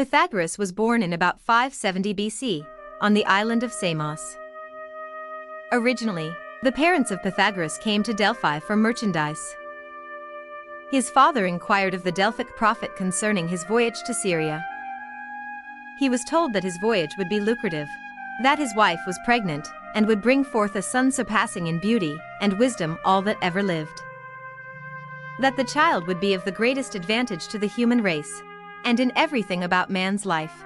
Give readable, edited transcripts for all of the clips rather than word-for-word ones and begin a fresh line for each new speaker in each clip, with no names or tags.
Pythagoras was born in about 570 BC, on the island of Samos. Originally, the parents of Pythagoras came to Delphi for merchandise. His father inquired of the Delphic prophet concerning his voyage to Syria. He was told that his voyage would be lucrative, that his wife was pregnant, and would bring forth a son surpassing in beauty and wisdom all that ever lived. That the child would be of the greatest advantage to the human race, and in everything about man's life.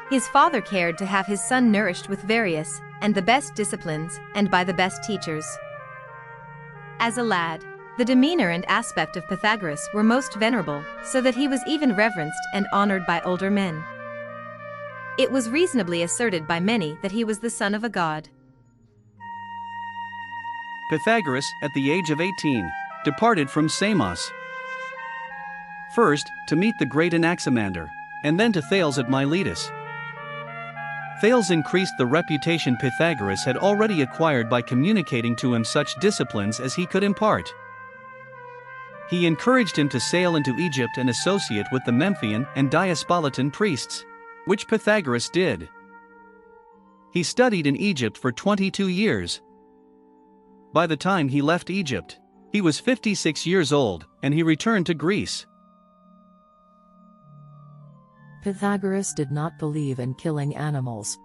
His father cared to have his son nourished with various and the best disciplines and by the best teachers. As a lad, the demeanor and aspect of Pythagoras were most venerable, so that he was even reverenced and honored by older men. It was reasonably asserted by many that he was the son of a god.
Pythagoras, at the age of 18, departed from Samos. First, to meet the great Anaximander, and then to Thales at Miletus. Thales increased the reputation Pythagoras had already acquired by communicating to him such disciplines as he could impart. He encouraged him to sail into Egypt and associate with the Memphian and Diospolitan priests, which Pythagoras did. He studied in Egypt for 22 years. By the time he left Egypt, he was 56 years old, and he returned to Greece.
Pythagoras did not believe in killing animals.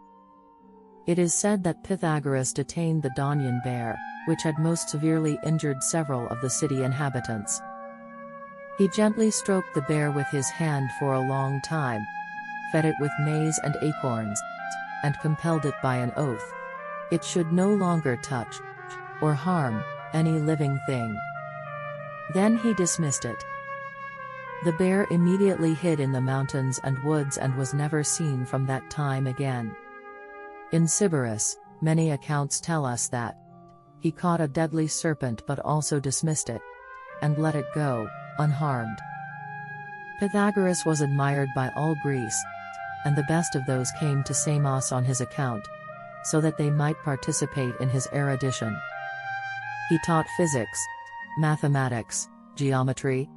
It is said that Pythagoras detained the Daunian bear, which had most severely injured several of the city inhabitants. He gently stroked the bear with his hand for a long time, fed it with maize and acorns, and compelled it by an oath. It should no longer touch or harm any living thing. Then he dismissed it. The bear immediately hid in the mountains and woods and was never seen from that time again. In Sybaris, many accounts tell us that he caught a deadly serpent but also dismissed it and let it go, unharmed. Pythagoras was admired by all Greece, and the best of those came to Samos on his account, so that they might participate in his erudition. He taught physics, mathematics, geometry,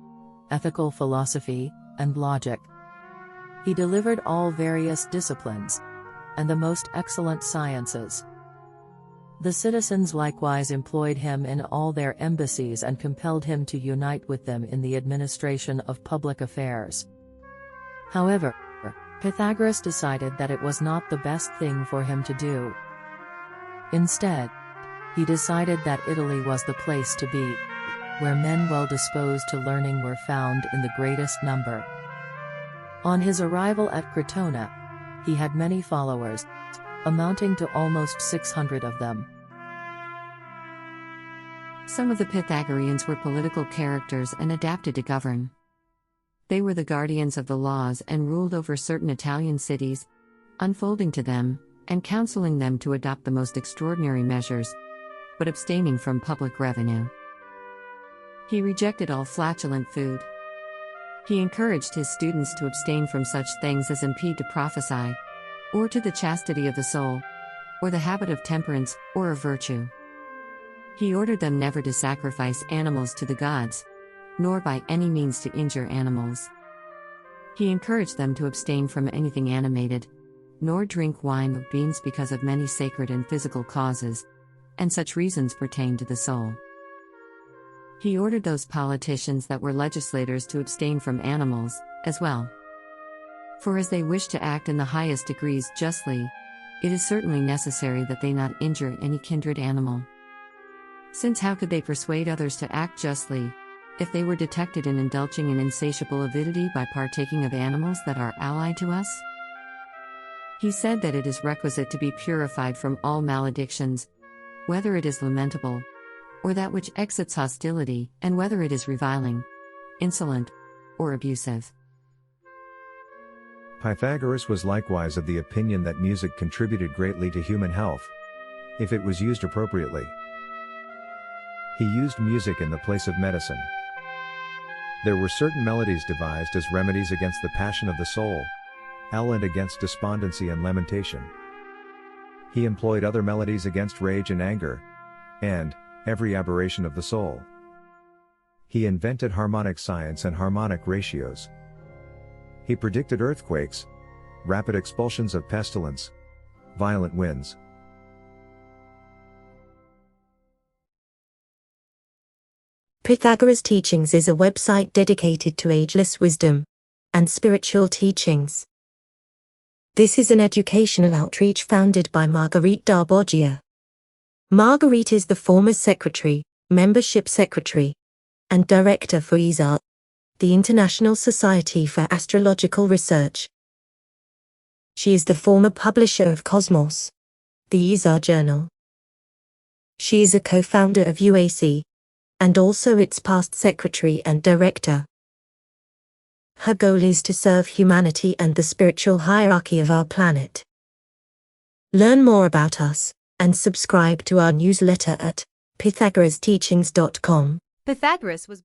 ethical philosophy, and logic. He delivered all various disciplines, and the most excellent sciences. The citizens likewise employed him in all their embassies and compelled him to unite with them in the administration of public affairs. However, Pythagoras decided that it was not the best thing for him to do. Instead, he decided that Italy was the place to be, where men well disposed to learning were found in the greatest number. On his arrival at Crotona, he had many followers, amounting to almost 600 of them.
Some of the Pythagoreans were political characters and adapted to govern. They were the guardians of the laws and ruled over certain Italian cities, unfolding to them and counseling them to adopt the most extraordinary measures, but abstaining from public revenue. He rejected all flatulent food. He encouraged his students to abstain from such things as impede to prophesy, or to the chastity of the soul, or the habit of temperance, or of virtue. He ordered them never to sacrifice animals to the gods, nor by any means to injure animals. He encouraged them to abstain from anything animated, nor drink wine or beans because of many sacred and physical causes, and such reasons pertain to the soul. He ordered those politicians that were legislators to abstain from animals, as well. For as they wish to act in the highest degrees justly, it is certainly necessary that they not injure any kindred animal. Since how could they persuade others to act justly, if they were detected in indulging in insatiable avidity by partaking of animals that are allied to us? He said that it is requisite to be purified from all maledictions, whether it is lamentable, or that which excites hostility, and whether it is reviling, insolent, or abusive.
Pythagoras was likewise of the opinion that music contributed greatly to human health, if it was used appropriately. He used music in the place of medicine. There were certain melodies devised as remedies against the passion of the soul, and against despondency and lamentation. He employed other melodies against rage and anger, and every aberration of the soul. He invented harmonic science and harmonic ratios. He predicted earthquakes, rapid expulsions of pestilence, violent winds.
Pythagoras Teachings is a website dedicated to ageless wisdom and spiritual teachings. This is an educational outreach founded by Marguerite Darboggia. Marguerite is the former secretary, membership secretary, and director for ISA, the International Society for Astrological Research. She is the former publisher of Cosmos, the ISA journal. She is a co-founder of UAC, and also its past secretary and director. Her goal is to serve humanity and the spiritual hierarchy of our planet. Learn more about us, and subscribe to our newsletter at pythagораsteachings.com.
Pythagoras was